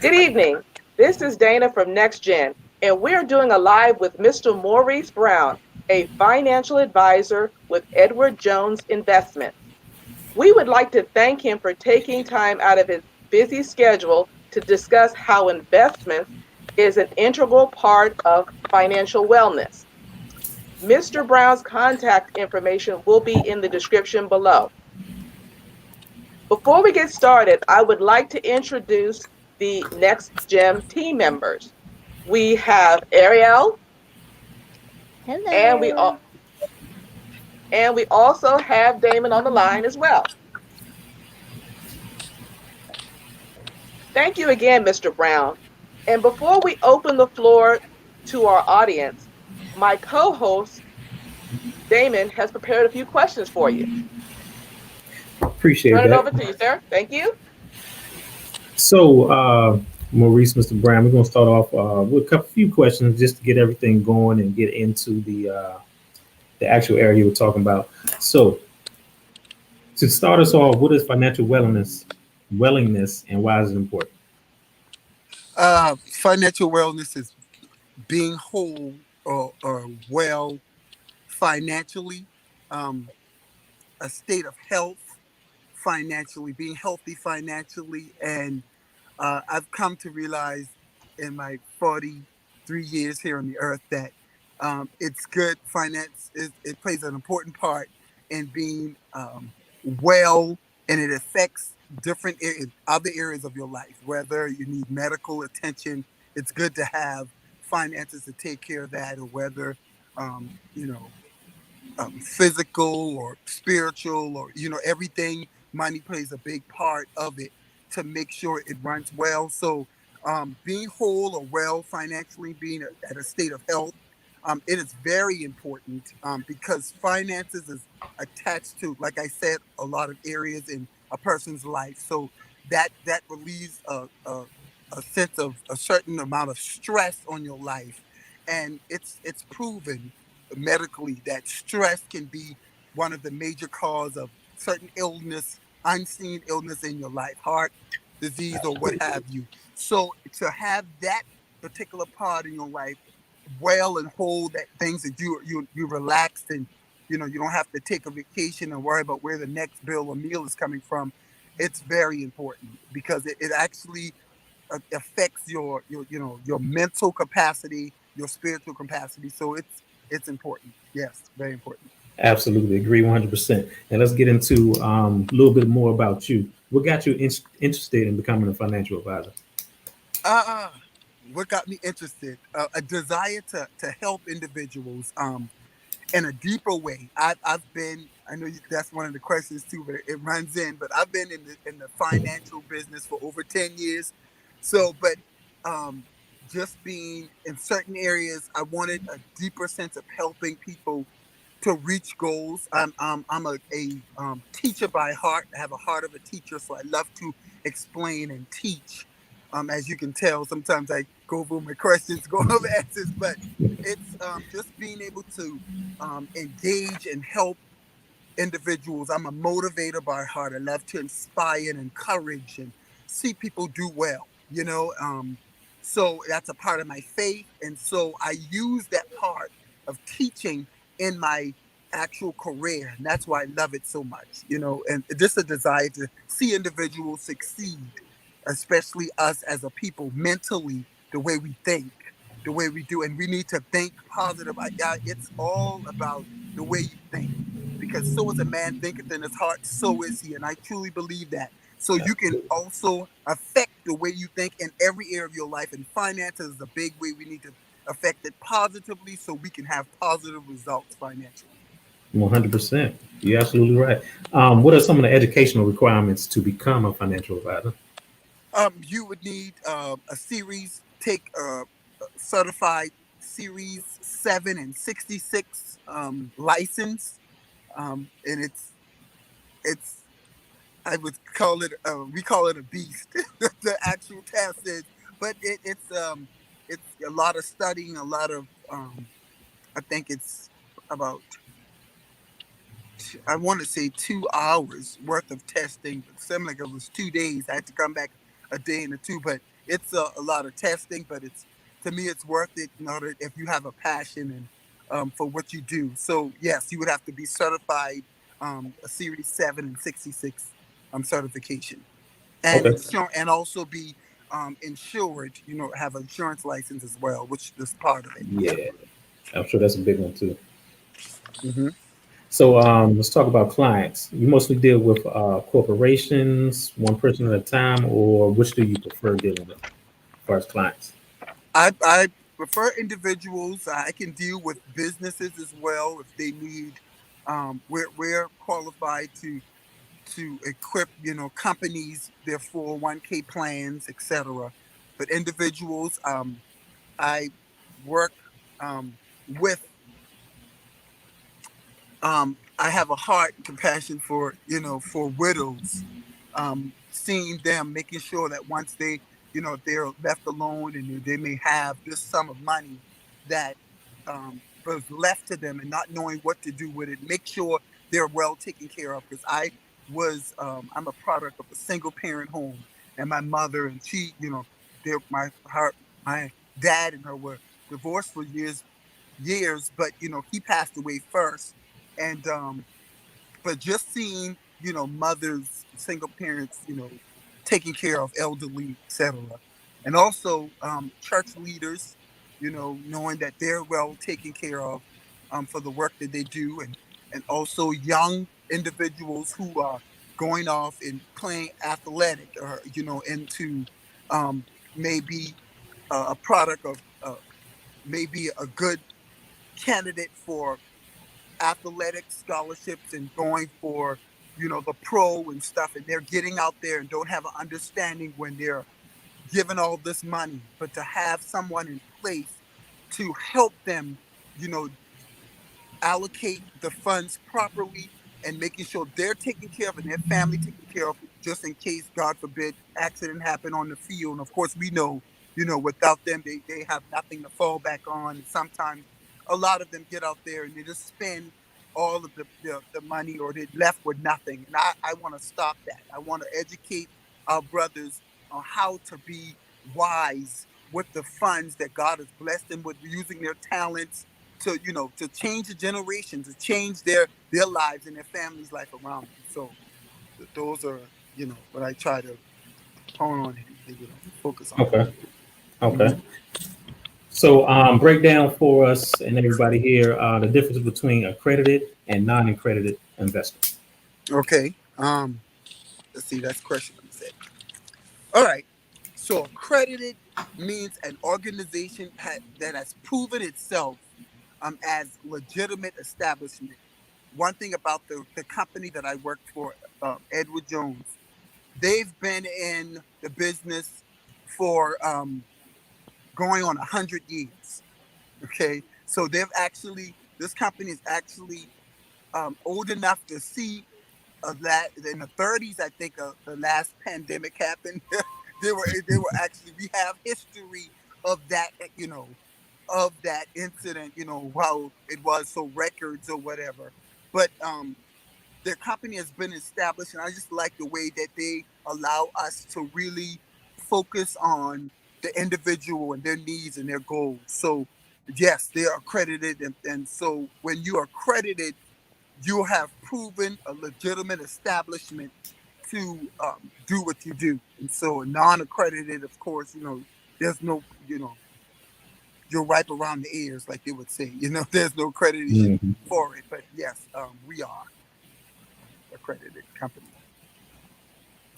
Good evening. This is Dana from NexGen, and we're doing a live with Mr. Maurice Brown, a financial advisor with Edward Jones Investments. We would like to thank him for taking time out of his busy schedule to discuss how investments is an integral part of financial wellness. Mr. Brown's contact information will be in the description below. Before we get started, I would like to introduce the NextGen team members. We have Ariel, and we Hello. all, and we also have Damon on the line as well. Thank you again, Mr. Brown. And before we open the floor to our audience, my co-host Damon has prepared a few questions for you. Appreciate Turn it that. over to you, sir. Thank you. So, Maurice, Mr. Brown, we're going to start off with a few questions just to get everything going and get into the actual area we're talking about. So, to start us off, what is financial wellness, and why is it important? Financial wellness is being whole or well financially, um, a state of health financially, being healthy financially. And I've come to realize in my 43 years here on the earth that it's good. It plays an important part in being well, and it affects other areas of your life. Whether you need medical attention, it's good to have finances to take care of that, or whether you know physical or spiritual, or everything. Money plays a big part of it to make sure it runs well. So being whole or well financially, being at a state of health, it is very important, because finances is attached to, like I said, a lot of areas in a person's life. So that relieves a sense of a certain amount of stress on your life, and it's proven medically that stress can be one of the major cause of certain illness, unseen illness in your life, heart disease or what have you. So to have that particular part in your life well and whole, that things that you relaxed, and you don't have to take a vacation and worry about where the next bill or meal is coming from. It's very important because it actually affects your mental capacity, your spiritual capacity. So it's important. Yes, very important. Absolutely agree 100%. And let's get into a little bit more about you. What got you interested in becoming a financial advisor? Uh, what got me interested? A desire to help individuals in a deeper way. I've been. I know that's one of the questions too, but it runs in. But I've been in the financial business for over 10 years. So, but um, just being in certain areas, I wanted a deeper sense of helping people to reach goals. I'm a teacher by heart. I have a heart of a teacher, so I love to explain and teach. As you can tell, sometimes I go over my questions, go over answers, but it's just being able to engage and help individuals. I'm a motivator by heart. I love to inspire and encourage and see people do well. So that's a part of my faith, and so I use that part of teaching in my actual career, and that's why I love it so much. And just a desire to see individuals succeed, especially us as a people mentally, the way we think, the way we do, and we need to think positive. It's all about the way you think, because so is a man thinketh in his heart, so is he. And I truly believe that. So you can Absolutely. also affect the way you think in every area of your life. And finances is a big way we need to affect it positively so we can have positive results financially. 100%. You're absolutely right. What are some of the educational requirements to become a financial advisor? You would need a series, take a certified series 7 and 66 license. And it's I would call it we call it a beast. The actual test is, but it's a lot of studying, a lot of I think it's about I want to say 2 hours worth of testing, but it seemed like it was 2 days. I had to come back a day and a two, but it's a lot of testing, but it's to me it's worth it in order if you have a passion and for what you do. So yes, you would have to be certified a Series 7 and 66 certification, and Okay. and also be insured. Have an insurance license as well, which is part of it. Yeah. Yeah, I'm sure that's a big one too. hmm So let's talk about clients. You mostly deal with corporations, one person at a time, or which do you prefer dealing with as far as clients? I prefer individuals. I can deal with businesses as well if they need. We're qualified to equip companies, their 401k plans, etc. But individuals, I work with. I have a heart and compassion for for widows, seeing them, making sure that once they they're left alone and they may have this sum of money that was left to them and not knowing what to do with it, make sure they're well taken care of. Because I'm a product of a single parent home, and my mother and she, they're my dad and her were divorced for years, but he passed away first, and but just seeing mothers, single parents, taking care of elderly, etc., and also church leaders, knowing that they're well taken care of for the work that they do, and also young individuals who are going off and playing athletic, or into um, maybe a product of maybe a good candidate for athletic scholarships and going for the pro and stuff, and they're getting out there and don't have an understanding when they're given all this money, but to have someone in place to help them you know allocate the funds properly and making sure they're taken care of and their family taken care of, just in case, God forbid, accident happen on the field. And of course, we know, without them, they have nothing to fall back on. And sometimes a lot of them get out there and they just spend all of the money, or they're left with nothing. And I want to stop that. I want to educate our brothers on how to be wise with the funds that God has blessed them with, using their talents to to change the generation, to change their lives and their families' life around them. So those are what I try to hone on and focus on. Okay. Okay. Mhm. So break down for us and everybody here the difference between accredited and non-accredited investors. Okay. Let's see. That's question number 6. All right. So accredited means an organization that has proven itself as legitimate establishment. One thing about the company that I worked for, Edward Jones, they've been in the business for going on 100 years. Okay, so this company is actually old enough to see that in the 30s. I think the last pandemic happened. They were actually, we have history of that. Of that incident. While it was so records or whatever, but their company has been established, and I just like the way that they allow us to really focus on the individual and their needs and their goals. So yes, they are accredited, and so when you are accredited, you have proven a legitimate establishment to do what you do. And so non-accredited, of course, there's no, you're ripe around the ears, like they would say. There's no accreditation Mhm. for it. But yes, we are accredited company.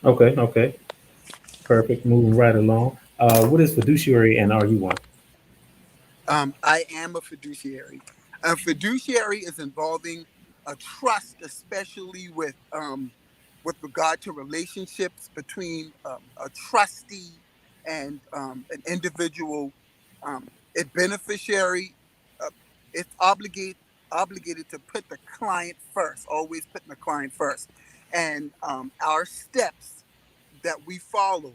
Okay. Okay. Perfect. Moving right along. What is fiduciary and are you one? I am a fiduciary. A fiduciary is involving a trust, especially with regard to relationships between a trustee and an individual. A beneficiary, uh, it's obligated to put the client first. Always putting the client first, and our steps that we follow,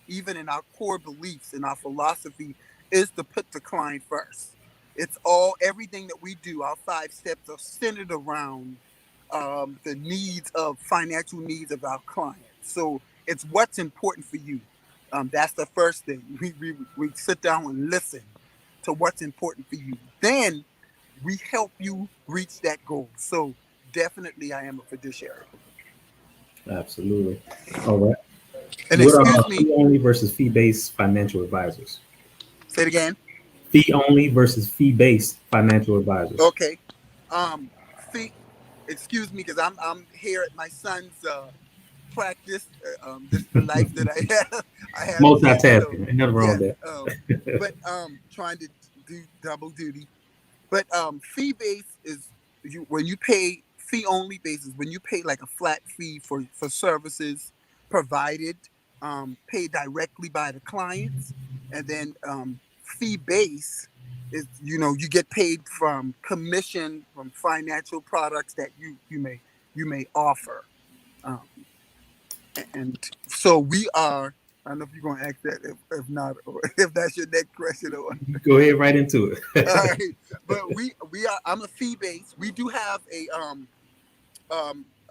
even in our core beliefs and our philosophy, is to put the client first. It's everything that we do. Our 5 steps are centered around the financial needs of our clients. So it's what's important for you. That's the first thing. We sit down and listen to what's important for you. Then we help you reach that goal. So definitely, I am a fiduciary. Absolutely. All right. And What are excuse me, fee only versus fee based financial advisors? say it again. Fee only versus fee based financial advisors. Okay. Fee. Excuse me, because I'm here at my son's practice. This is the life that I have. I have kids, so Multitasking. Ain't nothing wrong yes. with But trying to do double duty. But fee base is you when you pay fee only basis when you pay like a flat fee for services provided, paid directly by the clients, and then fee base is you get paid from commission from financial products that you may offer. Um, and so we are. I don't know if you're going to ask that. If not, or if that's your next question, or that. Go ahead right into all it. right. But we are. I'm a fee base. We do have a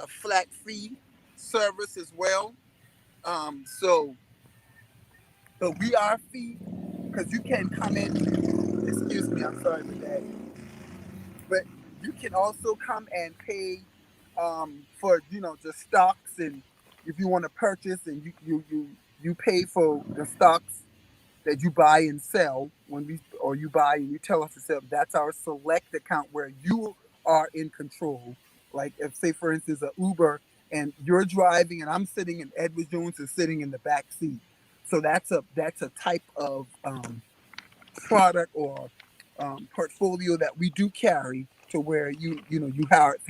flat fee service as well. So but we are fee because you can come in. Excuse me. I'm sorry for that. But you can also come and pay for just stocks, and if you want to purchase and you pay for the stocks that you buy and sell or you buy and you tell us to sell. That's our select account where you are in control. Like if say for instance a Uber and you're driving and I'm sitting and Edward Jones is sitting in the back seat. So that's a type of product or portfolio that we do carry to where you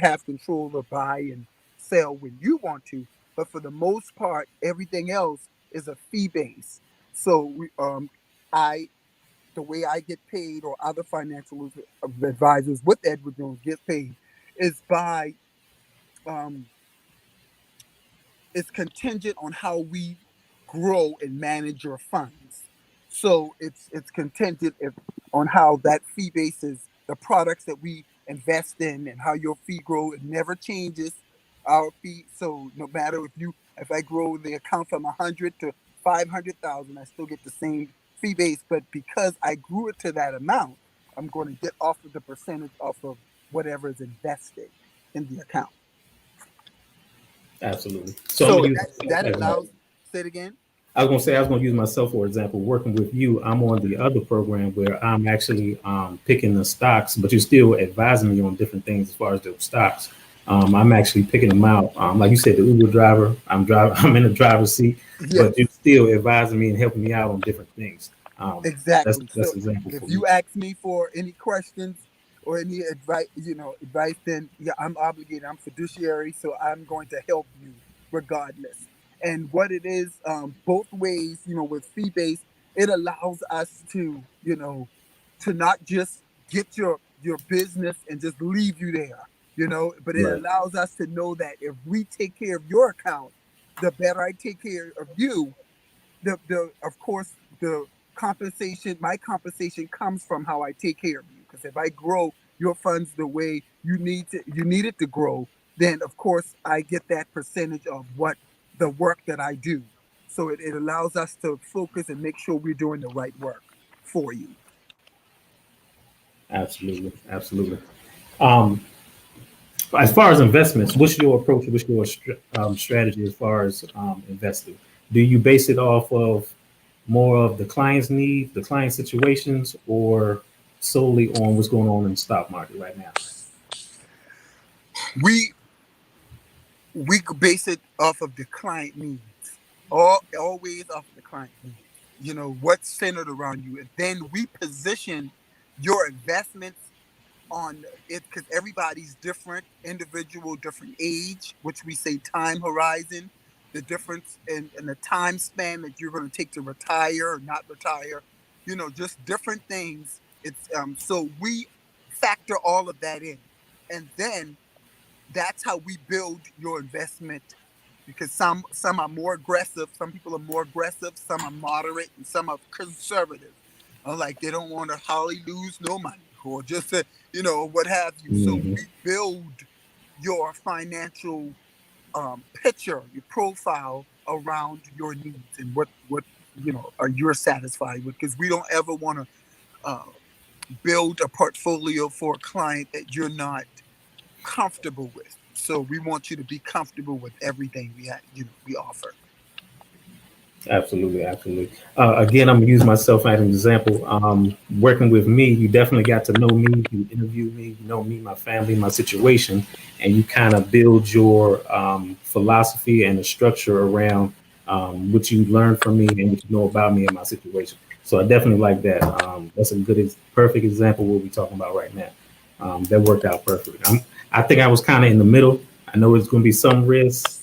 have control to buy and sell when you want to. But for the most part, everything else is a fee base. So I the way I get paid or other financial advisors with Edward Jones get paid is by um, it's contingent on how we grow and manage your funds. So it's contingent on how that fee basis, the products that we invest in, and how your fee grow. It never changes our fee. So no matter if I grow the account from 100 to 500,000, I still get the same fee base. But because I grew it to that amount, I'm going to get off of the percentage off of whatever is invested in the account. Absolutely. So I'm So gonna use that allows. Say it again. I was gonna say I was gonna use myself for example. Working with you, I'm on the other program where I'm actually picking the stocks, but you're still advising me on different things as far as the stocks. I'm actually picking them out. Like you said, the Uber driver, I'm driving, I'm in the driver's seat, Yes, but you're still advising me and helping me out on different things. That's exactly. that's So an example if for me. you ask me for any questions or any advice, then yeah, I'm obligated. I'm fiduciary, so I'm going to help you regardless. And what it is, both ways, with fee based, it allows us to not just get your business and just leave you there, but it Right. allows us to know that if we take care of your account, the better I take care of you, the of course the compensation my compensation comes from how I take care of you, because if I grow your funds the way you need it to grow, then of course I get that percentage of what the work that I do. So it allows us to focus and make sure we're doing the right work for you. Absolutely. Absolutely. Um, as far as investments, what's your approach? What's your strategy as far as investing? Do you base it off of more of the client's needs, the client situations, or solely on what's going on in the stock market right now? We we base it off of the client needs, always off of the client needs, what's centered around you, and then we position your investments on it because everybody's different, individual, different age, which we say time horizon, the difference in the time span that you're going to take to retire or not retire, just different things. It's so we factor all of that in, and then that's how we build your investment, because some are more aggressive, some people are more aggressive, some are moderate, and some are conservative. Like they don't want to hardly lose no money or just what have you. So Hmm. we build your financial picture, your profile around your needs and what or you're satisfied with, because we don't ever want to build a portfolio for a client that you're not comfortable with. So we want you to be comfortable with everything we offer. Absolutely, absolutely. Again, I'm gonna use myself as an example. Working with me, you definitely got to know me. You interview me, you know me, my family, my situation, and you kind of build your philosophy and the structure around what you learn from me and what you know about me and my situation. So I definitely like that. That's a good, perfect example of what we're talking about right now. That worked out perfectly. I think I was kind of in the middle. I know it's going to be some risks,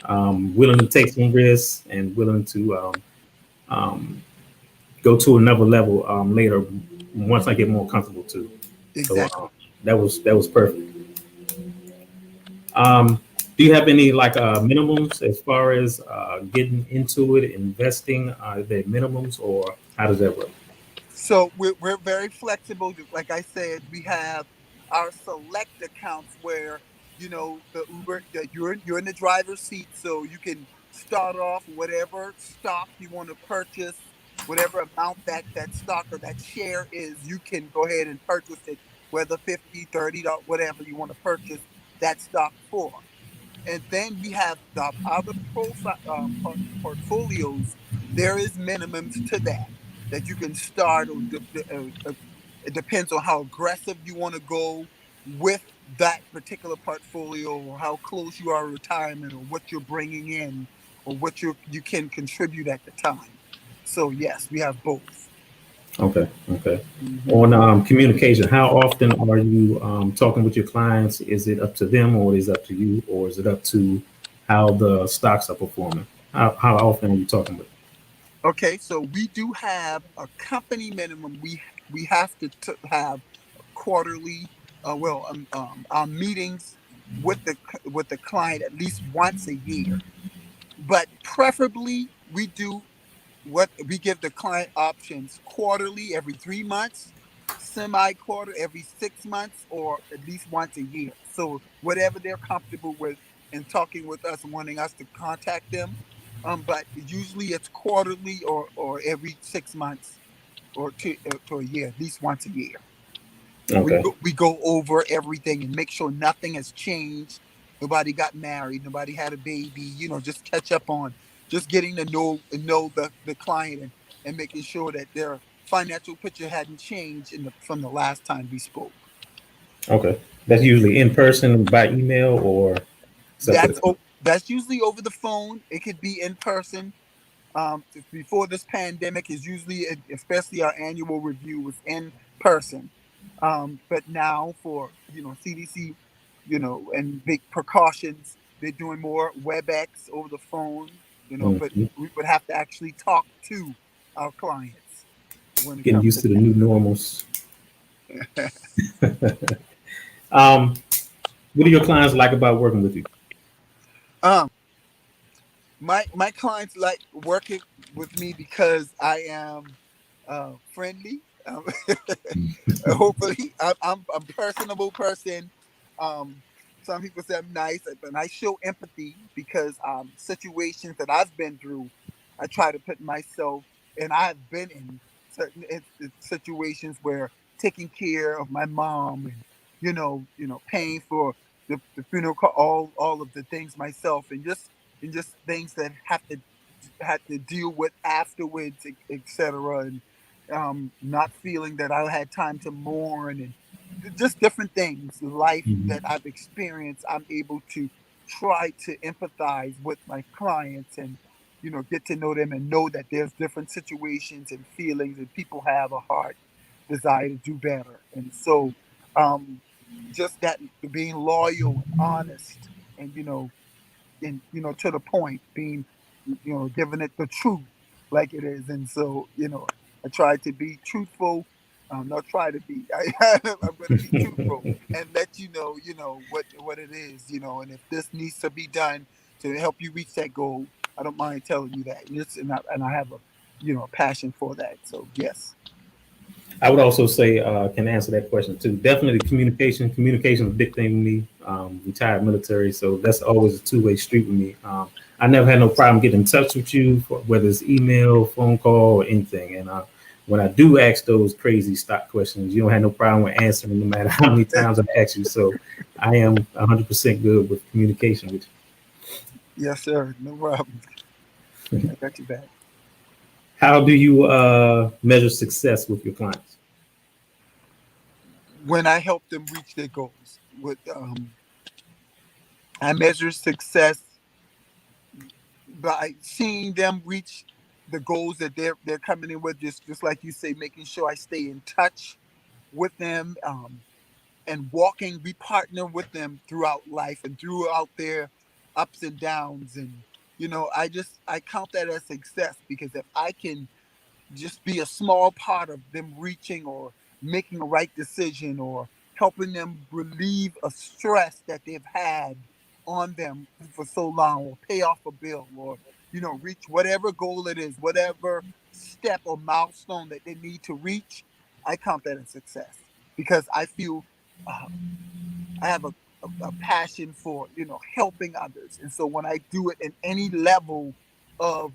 willing to take some risks and willing to um, go to another level later once I get more comfortable too. So Exactly. that was perfect. Um, do you have any like minimums as far as getting into it, investing? Are there minimums or how does that work? So we're very flexible. Like I said, we have our select accounts where the Uber that you're in the driver's seat, so you can start off whatever stock you want to purchase, whatever amount that stock or that share is, you can go ahead and purchase it, whether 50, 30, whatever you want to purchase that stock for. And then we have the other portfolios. There is minimums to that you can start, or it depends on how aggressive you want to go with that particular portfolio, or how close you are to retirement, or what you're bringing in, or what you can contribute at the time. So yes, we have both. Okay, okay. Hmm. On communication, how often are you talking with your clients? Is it up to them, or is it up to you, or is it up to how the stocks are performing? How often are you talking with? Okay, so we do have a company minimum. We have to have quarterly, our meetings with the client at least once a year. But preferably, we do what we give the client options: quarterly, every 3 months, semi-quarter, every 6 months, or at least once a year. So whatever they're comfortable with in talking with us and wanting us to contact them. But usually it's quarterly, or every 6 months, or to a year, at least once a year. Okay, We go over everything and make sure nothing has changed. Nobody got married. Nobody had a baby. Just catch up on just getting to know the client, and making sure that their financial picture hadn't changed from the last time we spoke. okay. That's usually in person, by email, or it's up to the client. That's usually over the phone. It could be in person. Before this pandemic, is usually, especially our annual review, was in person. But now, for CDC, and big precautions, they're doing more WebEx over the phone. But Mhm. we would have to actually talk to our clients when it Getting comes used to to the new normals. Um, what do your clients like about working with you? that. My clients like working with me because I am friendly. Hopefully, I'm a personable person. Um, some people say I'm nice, but I show empathy because situations that I've been through, I try to put myself, and I've been in certain situations where taking care of my mom, and paying for the funeral, all of the things myself, and just things that had to deal with afterwards, etc. And not feeling that I had time to mourn, and just different things, life Mhm. that I've experienced. I'm able to try to empathize with my clients, and get to know them, and know that there's different situations and feelings, and people have a heart desire to do better. And so, um, just that, being loyal and honest, and to the point, being giving it the truth like it is. And so, I try to be truthful. Not try to be. I'm going to be truthful and let what it is. And if this needs to be done to help you reach that goal, I don't mind telling you that. And I have a passion for that. So yes. I would also say can answer that question too. Definitely communication. Communication is a big thing with me. Retired military, so that's always a two-way street with me. I never had no problem getting in touch with you, for, whether it's email, phone call, or anything. And when I do ask those crazy stock questions, you don't have no problem with answering, no matter how many times I ask you. So I am 100% good with communication with Yes, sir. No problem. you. I got you back. How do you measure success with your clients? When I help them reach their goals, I measure success by seeing them reach the goals that they're coming in with. Just like you say, making sure I stay in touch with them, and walking. We partner with them throughout life and throughout their ups and downs. And I count that as success, because if I can just be a small part of them reaching or making a right decision, or helping them relieve a stress that they've had on them for so long, or pay off a bill, or reach whatever goal it is, whatever step or milestone that they need to reach. I count that as success, because I feel I have a passion for helping others. And so when I do it in any level of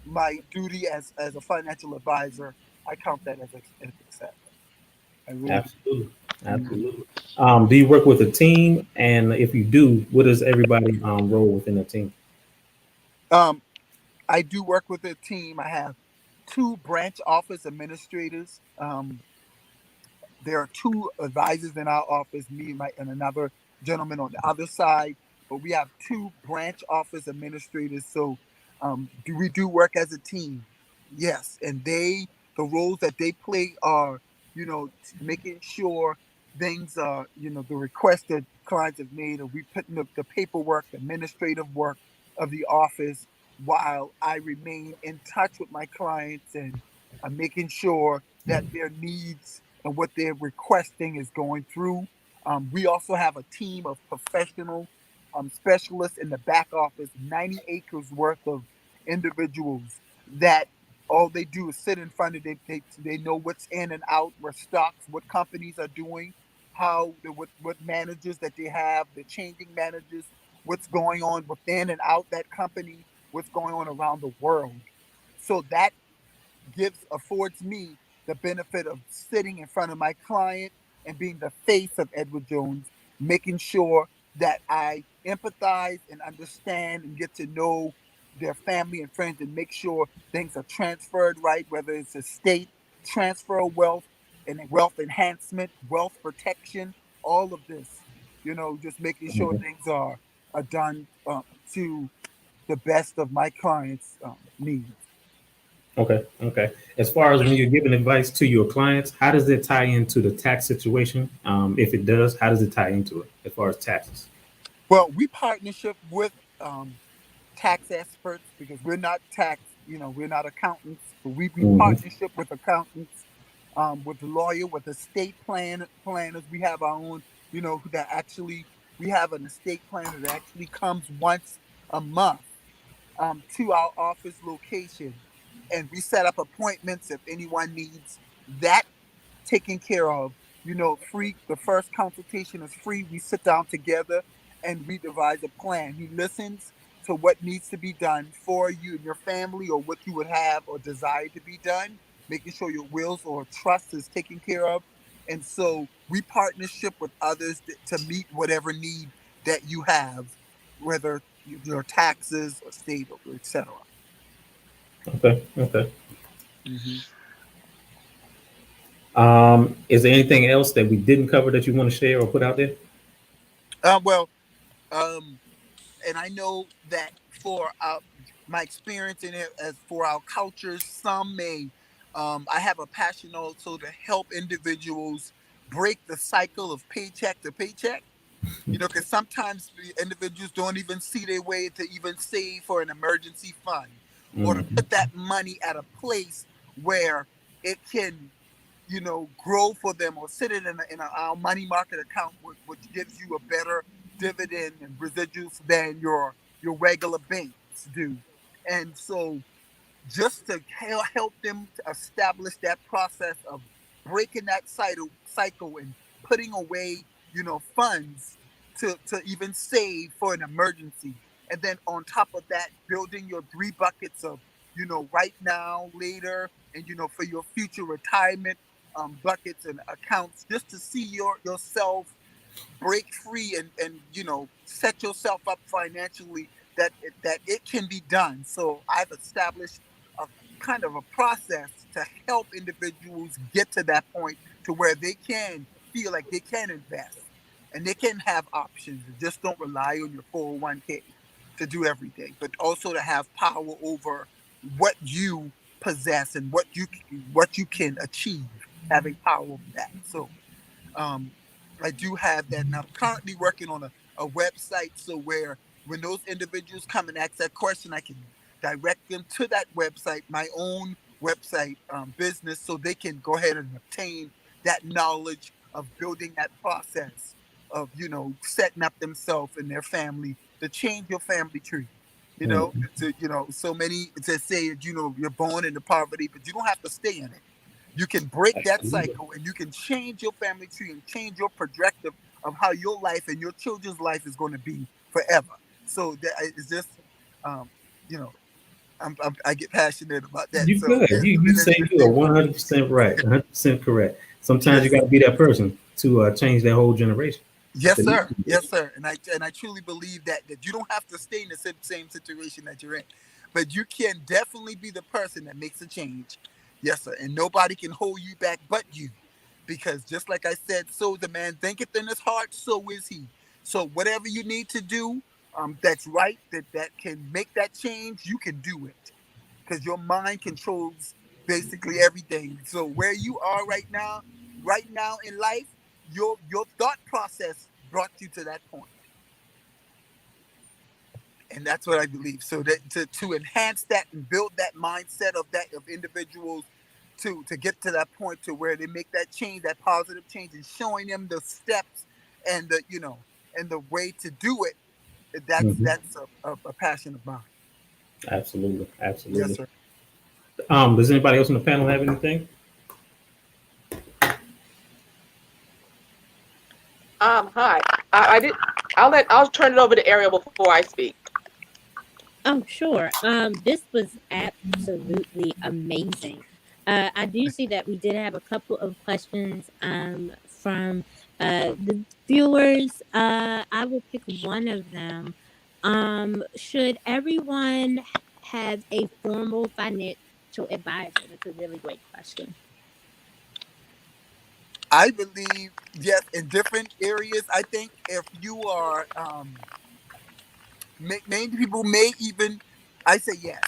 my duty as a financial advisor, I count that as a success. I really do. Absolutely. Mhm. Absolutely. Do you work with a team? And if you do, what is everybody role within the team? Um, I do work with a team. I have two branch office administrators. There are two advisors in our office, me and another gentleman on the other side. But we have two branch office administrators. So we do work as a team. Yes, and the roles that they play are, making sure things are, the requests that clients have made, or we put in the paperwork, the administrative work of the office, while I remain in touch with my clients, and I'm making sure that their needs and what they're requesting is going through. We also have a team of professional specialists in the back office, 90 acres worth of individuals that all they do is sit in front of they know what's in and out, what stocks, what companies are doing, what managers that they have, the changing managers, what's going on within and out that company, what's going on around the world. So that affords me the benefit of sitting in front of my client and being the face of Edward Jones, making sure that I empathize and understand and get to know their family and friends, and make sure things are transferred right, whether it's estate, transfer of wealth, and wealth enhancement, wealth protection, all of this, just making sure Mhm. things are done to the best of my clients' needs. Okay. Okay. As far as when you're giving advice to your clients, how does it tie into the tax situation? If it does, how does it tie into it as far as taxes? Well, we partnership with tax experts, because we're not we're not accountants, but we Hmm. partnership with accountants, with the lawyer, with estate planners. We have our own, that actually we have an estate planner that actually comes once a month to our office location, and we set up appointments if anyone needs that taken care of. Free. The first consultation is free. We sit down together and we devise a plan. He listens to what needs to be done for you and your family, or what you would have or desire to be done, making sure your wills or trust is taken care of. And so we partnership with others to meet whatever need that you have, whether your taxes or state or etc. Okay. Okay. Mm-hmm. Is there anything else that we didn't cover that you want to share or put out there? Well, um, and I know that for my experience in it, as for our cultures, some may. I have a passion also to help individuals break the cycle of paycheck to paycheck. Because sometimes the individuals don't even see their way to even save for an emergency fund, or to Hmm. put that money at a place where it can grow for them, or sit it our money market account, which gives you a better dividend and residuals than your regular banks do. And so, just to help them to establish that process of breaking that cycle and putting away funds to even save for an emergency. And then on top of that, building your 3 buckets of, right now, later, and, for your future retirement, buckets and accounts, just to see yourself break free and set yourself up financially, that it can be done. So I've established a kind of a process to help individuals get to that point to where they can feel like they can invest and they can have options and just don't rely on your 401k to do everything, but also to have power over what you possess and what you can achieve, having power over that. So um, I do have that, and I'm currently working on a website, so where when those individuals come and ask that question, I can direct them to that website, my own website, business, so they can go ahead and obtain that knowledge of building that process of setting up themselves and their family to change your family tree. Mhm. So many to say you're born into poverty, but you don't have to stay in it. You can break that Absolutely. cycle and you can change your family tree and change your projective of how your life and your children's life is going to be forever. So that it's just, um, you know, I get passionate about that. You So good. there's You some you say you are interesting. 100% right, 100% correct. Sometimes you Yes, got to be that person to change that whole generation. yes, The next sir. Yes, generation. sir. And I truly believe that you don't have to stay in the same situation that you're in, but you can definitely be the person that makes a change. Yes, sir. And nobody can hold you back but you, because just like I said, so the man thinketh in his heart, so is he. So whatever you need to do, that's right, that can make that change, you can do it, because your mind controls basically everything. So where you are right now in life, your thought process brought you to that point, and that's what I believe. So that to enhance that and build that mindset of individuals to get to that point to where they make that change, that positive change, and showing them the steps and the way to do it. That's Mhm. that's a passion of mine. Absolutely, Yes, absolutely. sir. Does anybody else on the panel have anything? Hi. I did. I'll turn it over to Ariel before I speak. Oh, sure. This was absolutely amazing. I do see that we did have a couple of questions from the viewers. I will pick one of them. Should everyone have a formal financial advisor? That's a really great question. I believe yes in different areas. I think if you are many people may even, I say yes,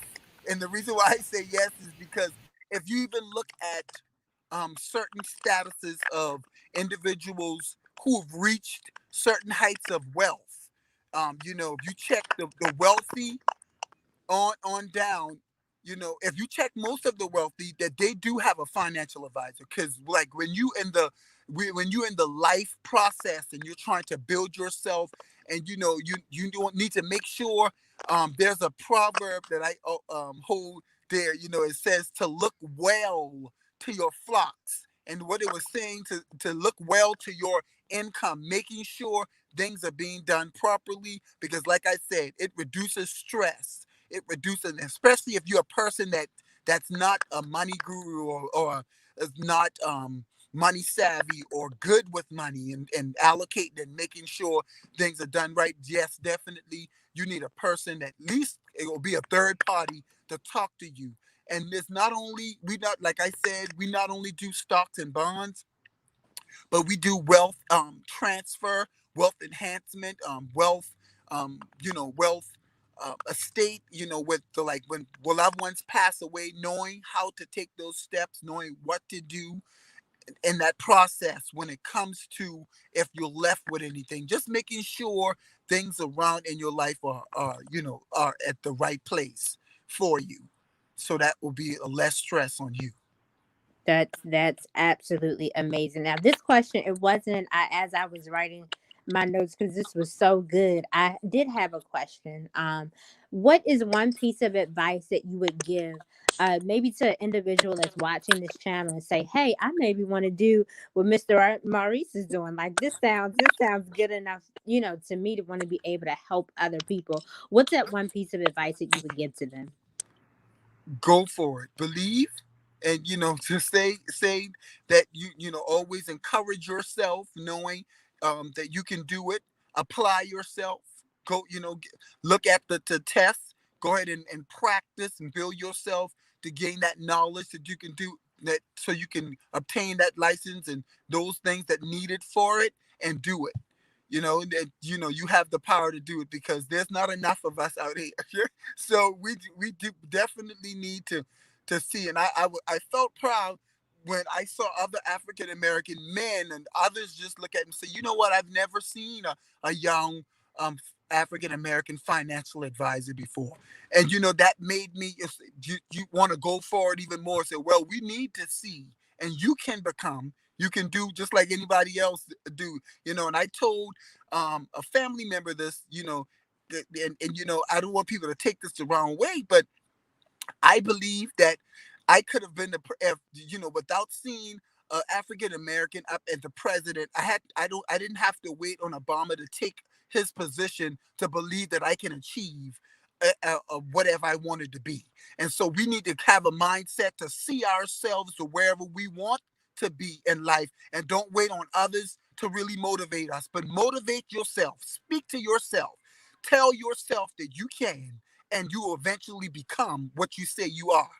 and the reason why I say yes is because if you even look at certain statuses of individuals who have reached certain heights of wealth, if you check the wealthy on down, if you check most of the wealthy, that they do have a financial advisor, because like when you in the life process and you're trying to build yourself, and you don't need to make sure, there's a proverb that I hold there, it says to look well to your flocks, and what it was saying to look well to your income, making sure things are being done properly, because like I said, it reduces stress, it reduces, especially if you're a person that's not a money guru, or is not money savvy or good with money, and allocating and making sure things are done right. Yes, definitely you need a person that, at least it will be a third party to talk to you. And it's not only, we not like I said, we not only do stocks and bonds, but we do wealth transfer, wealth enhancement, wealth estate, with the, like, when loved ones pass away, knowing how to take those steps, knowing what to do in that process when it comes to, if you're left with anything, just making sure things around in your life are at the right place for you, so that will be a less stress on you. That's absolutely amazing. Now, this question, it wasn't, as I was writing my notes because this was so good. I did have a question. What is one piece of advice that you would give, maybe to an individual that's watching this channel and say, "Hey, I maybe want to do what Maurice is doing. Like this sounds good enough, to me to want to be able to help other people." What's that one piece of advice that you would give to them? Go for it. Believe, and to say that always encourage yourself, knowing that you can do it. Apply yourself. Go, look at the tests. Go ahead and practice and build yourself to gain that knowledge that you can do that, so you can obtain that license and those things that needed for it, and do it. That you have the power to do it, because there's not enough of us out here. So we do definitely need to see. And I felt proud when I saw other African American men and others just look at and say, you know what, I've never seen a young African American financial advisor before. And that made me, you want to go forward even more, say, well, we need to see, and you can do just like anybody else do. And I told a family member this, and I don't want people to take this the wrong way, but I believe that I could have been without seeing African American up as the president. I didn't have to wait on Obama to take his position to believe that I can achieve whatever I wanted to be. And so we need to have a mindset to see ourselves to wherever we want to be in life, and don't wait on others to really motivate us, but motivate yourself. Speak to yourself. Tell yourself that you can, and you will eventually become what you say you are.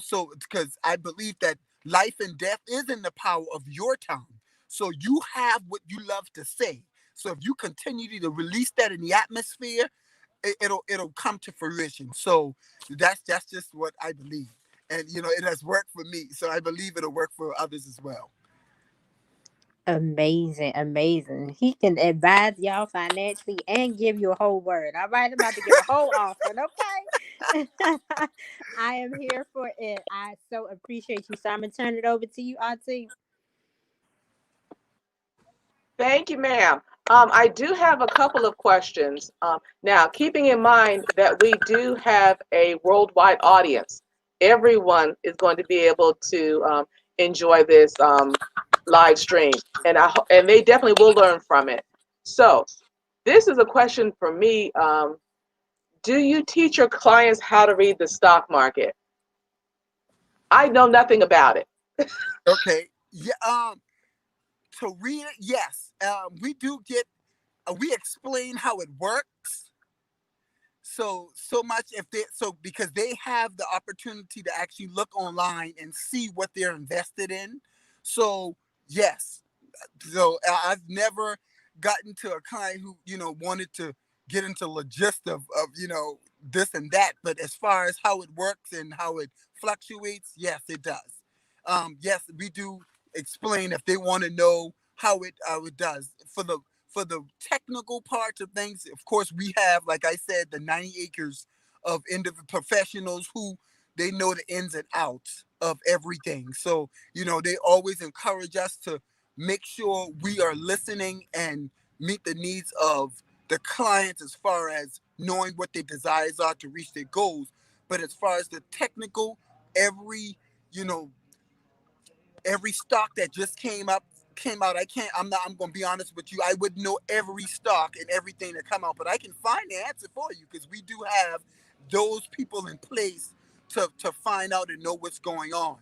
So because I believe that life and death is in the power of your tongue. So you have what you love to say. So if you continue to release that in the atmosphere, it'll come to fruition. So that's just what I believe. And it has worked for me. So I believe it'll work for others as well. Amazing, amazing. He can advise y'all financially and give you a whole word. All right, I'm about to give a whole offering, okay? I am here for it. I so appreciate you. So I'm gonna turn it over to you, Auntie. Thank you, ma'am. I do have a couple of questions. Now, keeping in mind that we do have a worldwide audience, everyone is going to be able to enjoy this live stream, and they definitely will learn from it. So, this is a question for me. Do you teach your clients how to read the stock market? I know nothing about it. Okay. Yeah. To read it, yes. We do get. We explain how it works. So much if they because they have the opportunity to actually look online and see what they're invested in. So yes. So I've never gotten to a client who wanted to get into logistics of this and that, but as far as how it works and how it fluctuates, yes, it does. Yes, we do explain if they want to know how it does for the technical parts of things. Of course, we have, like I said, the 90 acres of individual professionals who they know the ins and outs of everything. So they always encourage us to make sure we are listening and meet the needs of the clients as far as knowing what their desires are to reach their goals. But as far as the technical, every you know every stock that just came out, I'm gonna be honest with you, I wouldn't know every stock and everything that come out, but I can find the answer for you, because we do have those people in place to find out and know what's going on.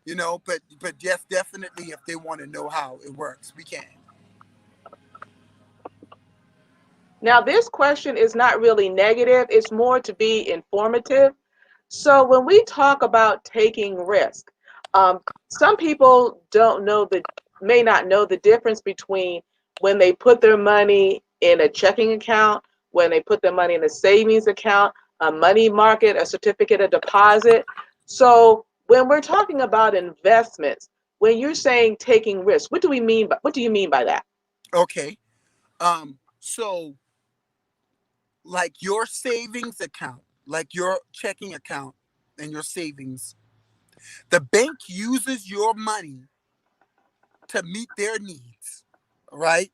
But yes, definitely, if they want to know how it works, we can. Now, this question is not really negative, it's more to be informative. So, when we talk about taking risk, some people may not know the difference between when they put their money in a checking account, when they put their money in a savings account, a money market, a certificate of deposit. So, when we're talking about investments, when you're saying taking risk, what do we mean? What do you mean by that? Okay. So like your savings account, like your checking account and your savings, the bank uses your money to meet their needs, right?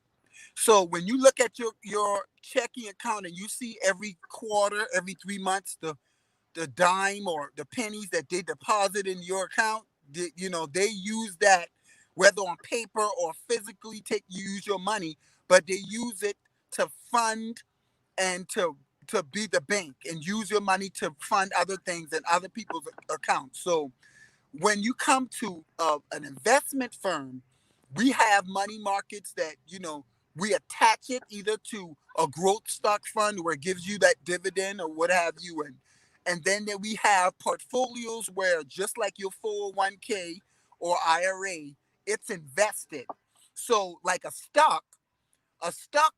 So when you look at your checking account and you see every quarter, every 3 months, the dime or the pennies that they deposit in your account, they use that, whether on paper or physically use your money, but they use it to fund and to be the bank and use your money to fund other things in other people's accounts. So when you come to an investment firm, we have money markets that, we attach it either to a growth stock fund where it gives you that dividend or what have you. And then we have portfolios where, just like your 401k or IRA, it's invested. So like a stock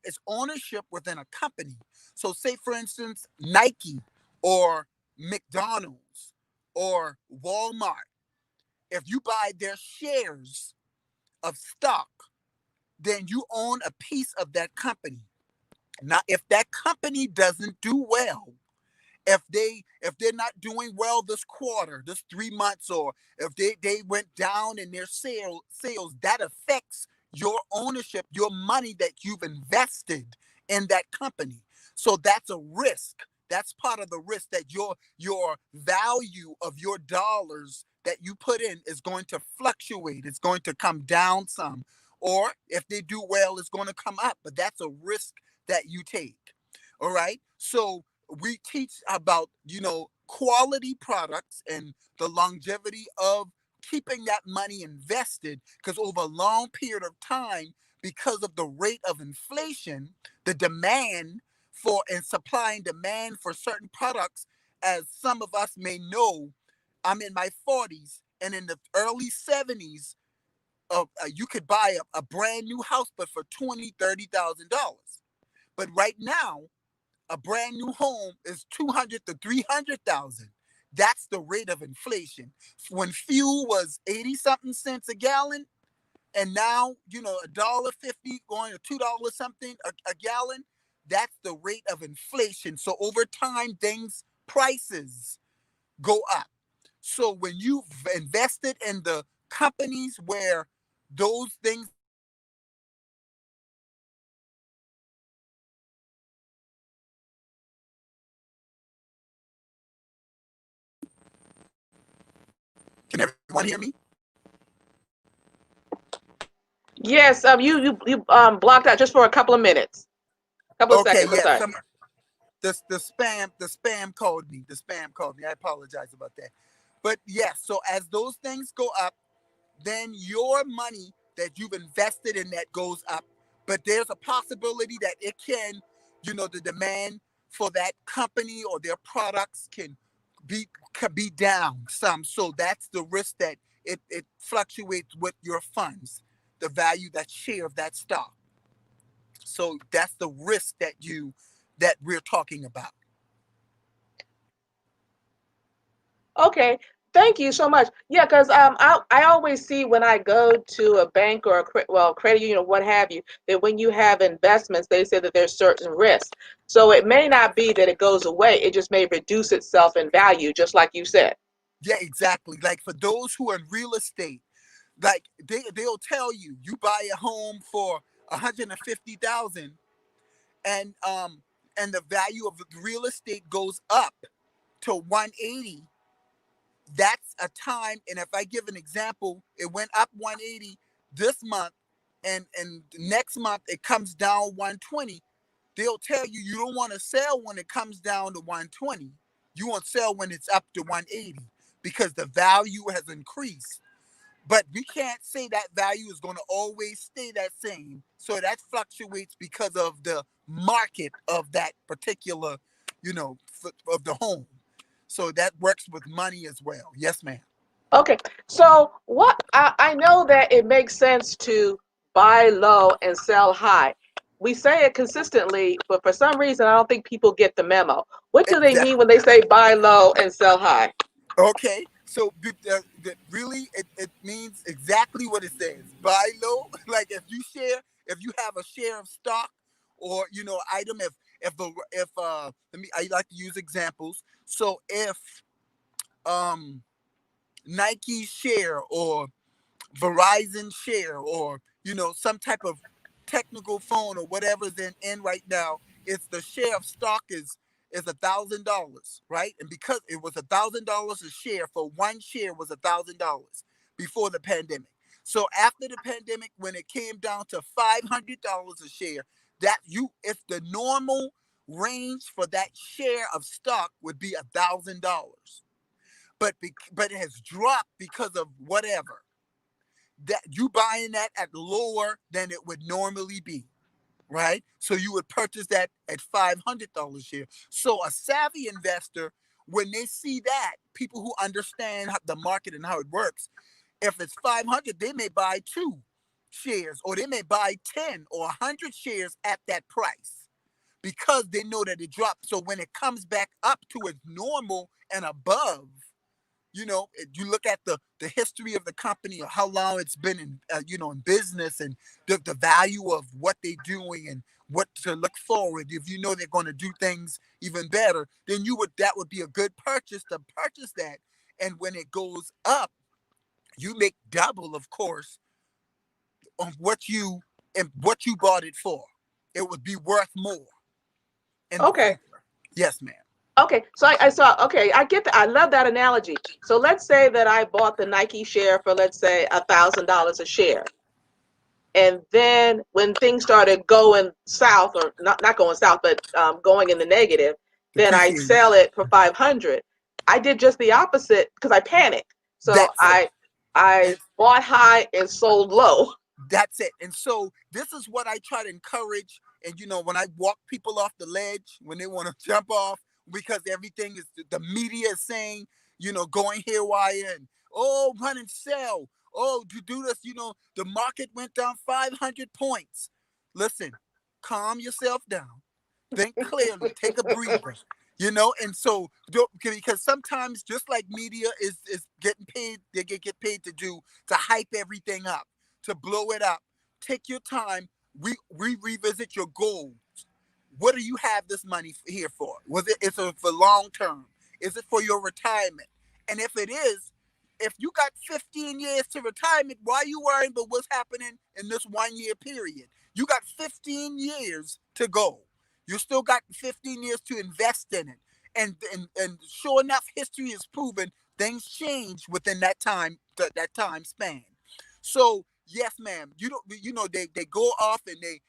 is ownership within a company. So say, for instance, Nike or McDonald's or Walmart, if you buy their shares of stock, then you own a piece of that company. Now, if that company doesn't do well, if they're not doing well this quarter, this 3 months, or if they went down in their sales, that affects your ownership, your money that you've invested in that company. So that's a risk. That's part of the risk, that your value of your dollars that you put in is going to fluctuate. It's going to come down some. Or if they do well, it's going to come up. But that's a risk that you take. All right. So we teach about, quality products and the longevity of keeping that money invested, because over a long period of time, because of the rate of inflation, the demand for and supply and demand for certain products, as some of us may know, I'm in my 40s, and in the early 70s, you could buy a brand new house, but for $20,000-$30,000. But right now, a brand new home is 200 to 300,000. That's the rate of inflation. When fuel was 80 something cents a gallon, and now, $1.50 going to $2 something a gallon, that's the rate of inflation. So over time, prices go up. So when you've invested in the companies where those things, can everyone hear me? Yes, you blocked out just for a couple of minutes, couple of Okay, seconds. I'm yes. sorry. The spam called me. The spam called me. I apologize about that. But yes, so as those things go up, then your money that you've invested in that goes up. But there's a possibility that it can, the demand for that company or their products could be down some. So that's the risk, that it fluctuates with your funds, the value, that share of that stock. So that's the risk that we're talking about. Okay, thank you so much. Yeah, because I always see when I go to a bank or credit union or what have you, that when you have investments, they say that there's certain risks. So it may not be that it goes away; it just may reduce itself in value, just like you said. Yeah, exactly. Like for those who are in real estate, like they'll tell you buy a home for 150,000, and the value of the real estate goes up to 180. That's a time, and if I give an example, it went up 180 this month, and next month it comes down 120. They'll tell you don't want to sell when it comes down to 120. You want to sell when it's up to 180, because the value has increased. But we can't say that value is going to always stay that same. So that fluctuates because of the market of that particular, of the home. So that works with money as well. Yes, ma'am. Okay, so I know that it makes sense to buy low and sell high. We say it consistently, but for some reason, I don't think people get the memo. What do they mean Exactly. when they say buy low and sell high? Okay. So really, it means exactly what it says. Buy low. Like if you have a share of stock or item, if let me, I like to use examples. So if um Nike share or Verizon share, or some type of technical phone or whatever's in right now, it's the share of stock is $1,000, right? And because it was $1,000 a share, for one share was $1,000 before the pandemic. So after the pandemic, when it came down to $500 a share, if the normal range for that share of stock would be $1,000, but it has dropped because of whatever, that you buying that at lower than it would normally be, right? So you would purchase that at $500 a share. So a savvy investor, when they see that, people who understand the market and how it works, if it's 500, they may buy 2 shares, or they may buy 10 or 100 shares at that price, because they know that it dropped. So when it comes back up to its normal and above, you look at the history of the company, or how long it's been in business, and the value of what they're doing and what to look forward. If you know they're going to do things even better, then that would be a good purchase to purchase that. And when it goes up, you make double, of course, on what you bought it for. It would be worth more in the Okay. future. Yes, ma'am. Okay, so I saw. Okay, I get that. I love that analogy. So let's say that I bought the Nike share for, let's say, $1,000 a share, and then when things started going south, or not going south, but going in the negative, then I Depreciating. sell it for 500. I did just the opposite because I panicked. So That's it. I bought high and sold low. That's it. And so this is what I try to encourage. And when I walk people off the ledge, when they want to jump off, because everything is, the media is saying, going haywire, and run and sell. Oh, to do this, the market went down 500 points. Listen, calm yourself down. Think clearly. Take a breather. And so, because sometimes, just like media is getting paid, they get paid to hype everything up, to blow it up. Take your time. Revisit your goals. What do you have this money here for? Is it for long term? Is it for your retirement? And if it is, if you got 15 years to retirement, why are you worrying about what's happening in this 1 year period? You got 15 years to go. You still got 15 years to invest in it. And sure enough, history has proven things change within that time span. So yes, ma'am. They go off, and they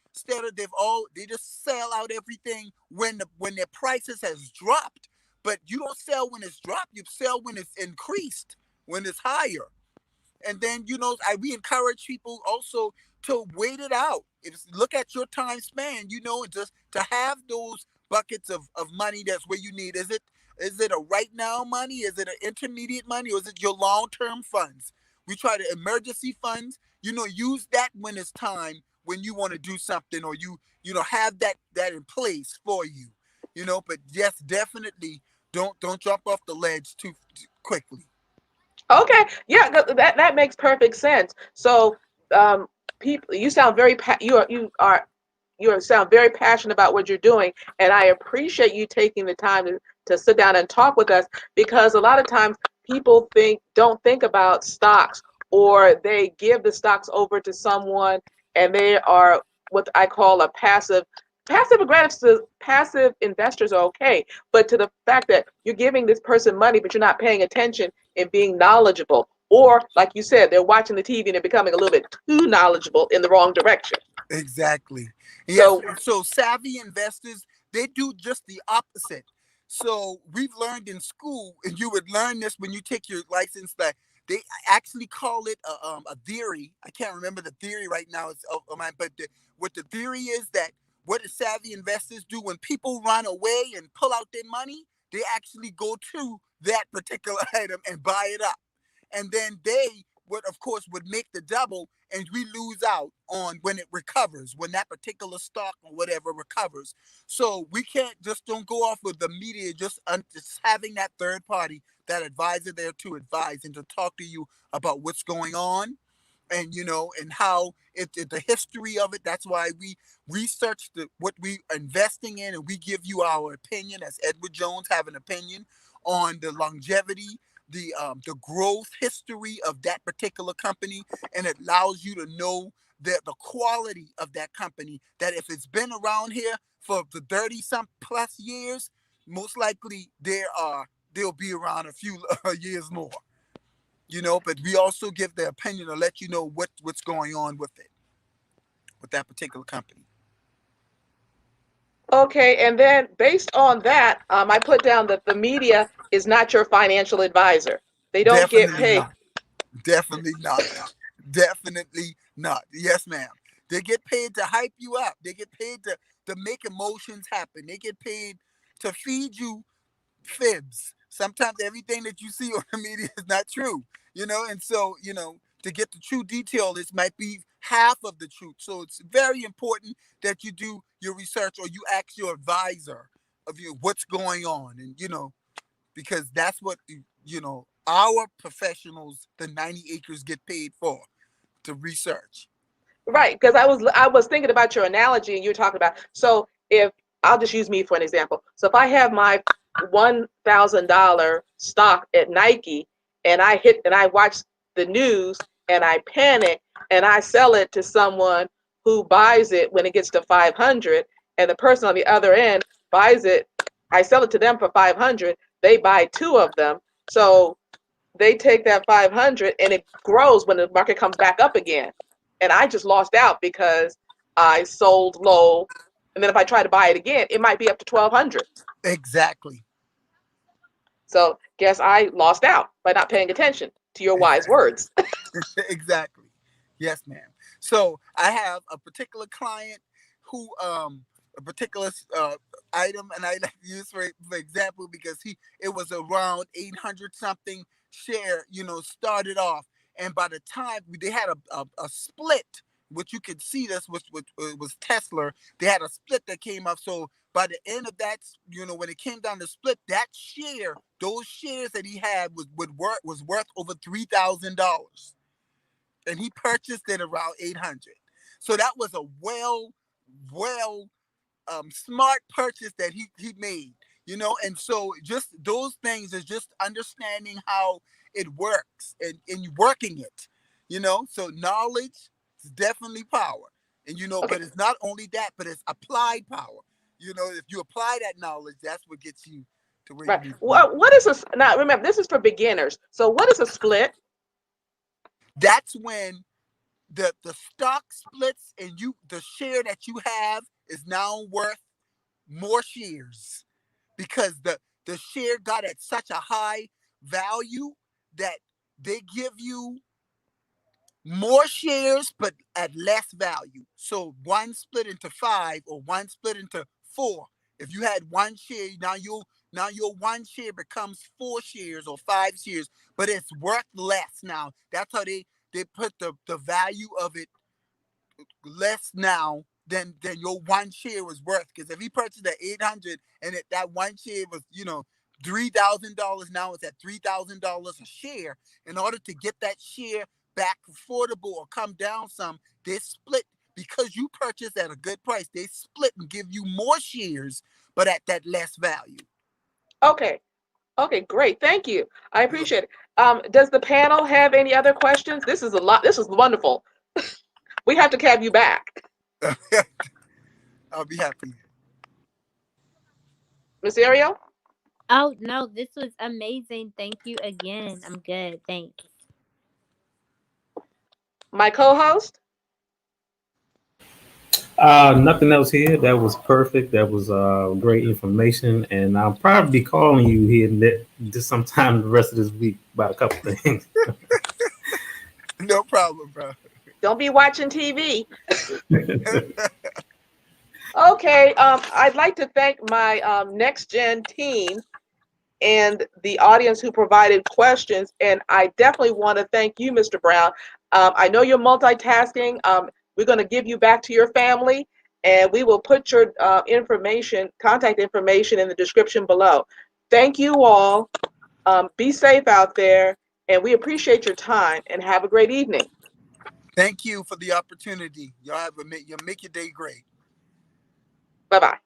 just sell out everything when their prices has dropped. But you don't sell when it's dropped. You sell when it's increased, when it's higher. And then we encourage people also to wait it out. Look at your time span, and just to have those buckets of money. That's where you need. Is it a right now money? Is it an intermediate money? Or is it your long-term funds? We try to emergency funds, use that when it's time, when you want to do something, or you have that in place for you, but yes, definitely don't jump off the ledge too quickly. Okay, yeah, that makes perfect sense. So, people, you sound very you sound very passionate about what you're doing, and I appreciate you taking the time to sit down and talk with us, because a lot of times people don't think about stocks, or they give the stocks over to someone, and they are what I call a passive investors are okay, but to the fact that you're giving this person money, but you're not paying attention and being knowledgeable, or like you said, they're watching the TV and they're becoming a little bit too knowledgeable in the wrong direction. Exactly. Yes. So So savvy investors, they do just the opposite. So we've learned in school, and you would learn this when you take your license, that they actually call it a theory. I can't remember the theory right now. It's of mine, but what the theory is, that what the savvy investors do when people run away and pull out their money, they actually go to that particular item and buy it up, and then they would make the double, and we lose out on when it recovers, when that particular stock or whatever recovers. So we don't go off with the media, just having that third party, that advisor there to advise and to talk to you about what's going on, and and how the history of it. That's why we research what we are investing in, and we give you our opinion, as Edward Jones have an opinion on the longevity, the growth history of that particular company, and it allows you to know the quality of that company, that if it's been around here for the 30 some plus years, most likely they'll be around a few years more, but we also give their opinion to let you know what's going on with it, with that particular company. Okay, and then based on that, I put down that the media is not your financial advisor. They don't get Definitely paid. not. Definitely not. Definitely not. Yes, ma'am. They get paid to hype you up. They get paid to make emotions happen. They get paid to feed you fibs. Sometimes everything that you see on the media is not true, and so, to get the true detail, this might be half of the truth. So it's very important that you do your research, or you ask your advisor of what's going on, and because that's what our professionals, the 90 acres, get paid for, to research. Right, because I was thinking about your analogy, and you were talking about, so if I'll just use me for an example. So if I have my $1,000 stock at Nike, and I watch the news and I panic and I sell it to someone who buys it when it gets to 500, and the person on the other end buys it, I sell it to them for 500, they buy two of them. So they take that 500 and it grows when the market comes back up again. And I just lost out because I sold low. And then if I try to buy it again, it might be up to 1,200. Exactly. So guess I lost out by not paying attention to your wise words. Exactly. Yes, ma'am. So I have a particular client who a particular item, and I like to use for example, because it was around 800 something share, started off, and by the time they had a split, which you could see, this was Tesla. They had a split that came up. So by the end of that, when it came down to split, those shares that he had was worth over $3,000, and he purchased it around 800. So that was a well smart purchase that he made, and so just those things is just understanding how it works, and working it, so knowledge is definitely power, and Okay. but it's not only that, but it's applied power. If you apply that knowledge, that's what gets you to where you Right. need to be. Well, what is a, now remember, this is for beginners. So what is a split? That's when the stock splits, and the share that you have is now worth more shares, because the share got at such a high value that they give you more shares but at less value. So one split into 5, or one split into 4. If you had one share, now your one share becomes 4 shares or 5 shares, but it's worth less now. That's how they put the value of it less now than your one share was worth. Because if he purchased at 800, and that one share was $3,000, now it's at $3,000 a share. In order to get that share back affordable or come down some, they split, because you purchased at a good price. They split and give you more shares, but at that less value. Okay. Okay, great. Thank you. I appreciate it. Does the panel have any other questions? This is a lot. This is wonderful. We have to have you back. I'll be happy. Miss Ariel? Oh no, this was amazing. Thank you again. I'm good. Thanks. My co-host? Nothing else here. That was perfect. That was great information, and I'll probably be calling you here just sometime the rest of this week about a couple things. No problem, bro. Don't be watching TV. Okay, I'd like to thank my NexGen team and the audience who provided questions. And I definitely want to thank you, Mr. Brown. I know you're multitasking. We're going to give you back to your family, and we will put your contact information in the description below. Thank you all. Be safe out there, and we appreciate your time, and have a great evening. Thank you for the opportunity. Y'all make your day great. Bye-bye.